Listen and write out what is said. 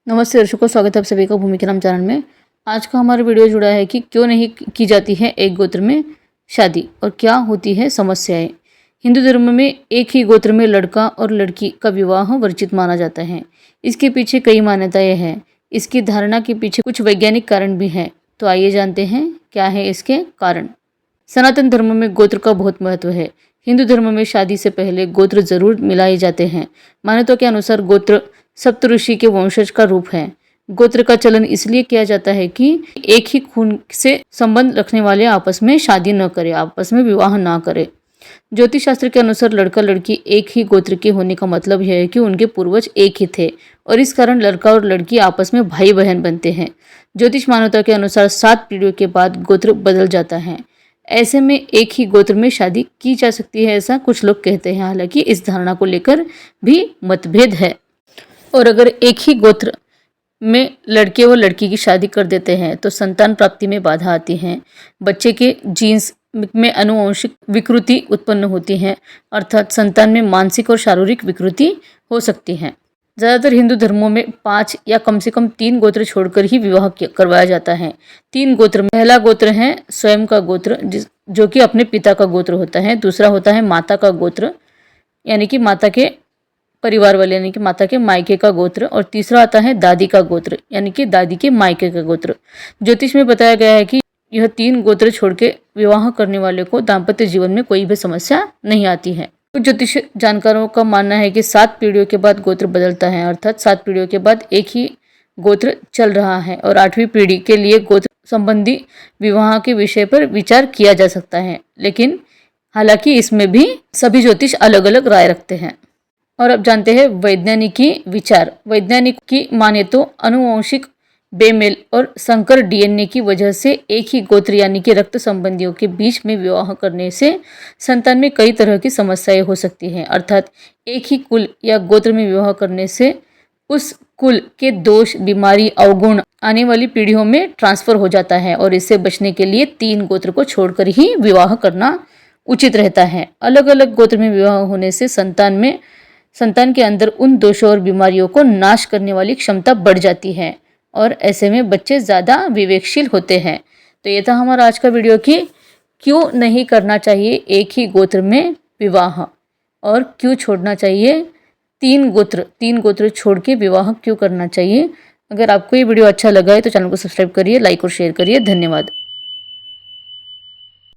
नमस्ते दर्शकों, स्वागत है आप सभी का भूमि के नाम चैनल में। आज का हमारा वीडियो जुड़ा है कि क्यों नहीं की जाती है एक गोत्र में शादी और क्या होती है समस्याएं। हिंदू धर्म में एक ही गोत्र में लड़का और लड़की का विवाह वर्जित माना जाता है। इसके पीछे कई मान्यताएं हैं। इसकी धारणा के पीछे कुछ वैज्ञानिक कारण भी हैं। तो आइए जानते हैं क्या है इसके कारण। सनातन धर्म में गोत्र का बहुत महत्व है। हिंदू धर्म में शादी से पहले गोत्र जरूर मिलाए जाते हैं। मान्यताओं के अनुसार गोत्र सप्तऋषि के वंशज का रूप है। गोत्र का चलन इसलिए किया जाता है कि एक ही खून से संबंध रखने वाले आपस में शादी न करें, आपस में विवाह ना करें। ज्योतिष शास्त्र के अनुसार लड़का लड़की एक ही गोत्र के होने का मतलब यह है कि उनके पूर्वज एक ही थे और इस कारण लड़का और लड़की आपस में भाई बहन बनते हैं। ज्योतिष मान्यता के अनुसार 7 पीढ़ियों के बाद गोत्र बदल जाता है। ऐसे में एक ही गोत्र में शादी की जा सकती है, ऐसा कुछ लोग कहते हैं। हालांकि इस धारणा को लेकर भी मतभेद है। और अगर एक ही गोत्र में लड़के व लड़की की शादी कर देते हैं तो संतान प्राप्ति में बाधा आती है। बच्चे के जीन्स में आनुवंशिक विकृति उत्पन्न होती है, अर्थात संतान में मानसिक और शारीरिक विकृति हो सकती है। ज़्यादातर हिंदू धर्मों में 5 या कम से कम 3 गोत्र छोड़कर ही विवाह करवाया जाता है। 3 गोत्र, पहला गोत्र है स्वयं का गोत्र, जो कि अपने पिता का गोत्र होता है। दूसरा होता है माता का गोत्र, यानी कि माता के परिवार वाले, यानी कि माता के मायके का गोत्र। और तीसरा आता है दादी का गोत्र, यानी कि दादी के मायके का गोत्र। ज्योतिष में बताया गया है कि यह 3 गोत्र छोड़ के विवाह करने वाले को दाम्पत्य जीवन में कोई भी समस्या नहीं आती है। कुछ ज्योतिष जानकारों का मानना है कि 7 पीढ़ियों के बाद गोत्र बदलता है, अर्थात 7 पीढ़ियों के बाद एक ही गोत्र चल रहा है और 8वीं पीढ़ी के लिए गोत्र संबंधी विवाह के विषय पर विचार किया जा सकता है। लेकिन हालांकि इसमें भी सभी ज्योतिष अलग अलग राय रखते हैं। और अब जानते हैं वैज्ञानिकी विचार। वैज्ञानिक की माने तो अनुवांशिक बेमेल और संकर डीएनए की वजह से एक ही गोत्र यानी कि रक्त संबंधियों के बीच में विवाह करने से संतान में कई तरह की समस्याएं हो सकती हैं। अर्थात एक ही कुल या गोत्र में विवाह करने से उस कुल के दोष, बीमारी, अवगुण आने वाली पीढ़ियों में ट्रांसफर हो जाता है और इससे बचने के लिए 3 गोत्र को छोड़कर ही विवाह करना उचित रहता है। अलग अलग गोत्र में विवाह होने से संतान के अंदर उन दोषों और बीमारियों को नाश करने वाली क्षमता बढ़ जाती है और ऐसे में बच्चे ज़्यादा विवेकशील होते हैं। तो ये था हमारा आज का वीडियो कि क्यों नहीं करना चाहिए एक ही गोत्र में विवाह और क्यों छोड़ना चाहिए 3 गोत्र छोड़ के विवाह क्यों करना चाहिए। अगर आपको ये वीडियो अच्छा लगा है तो चैनल को सब्सक्राइब करिए, लाइक और शेयर करिए। धन्यवाद।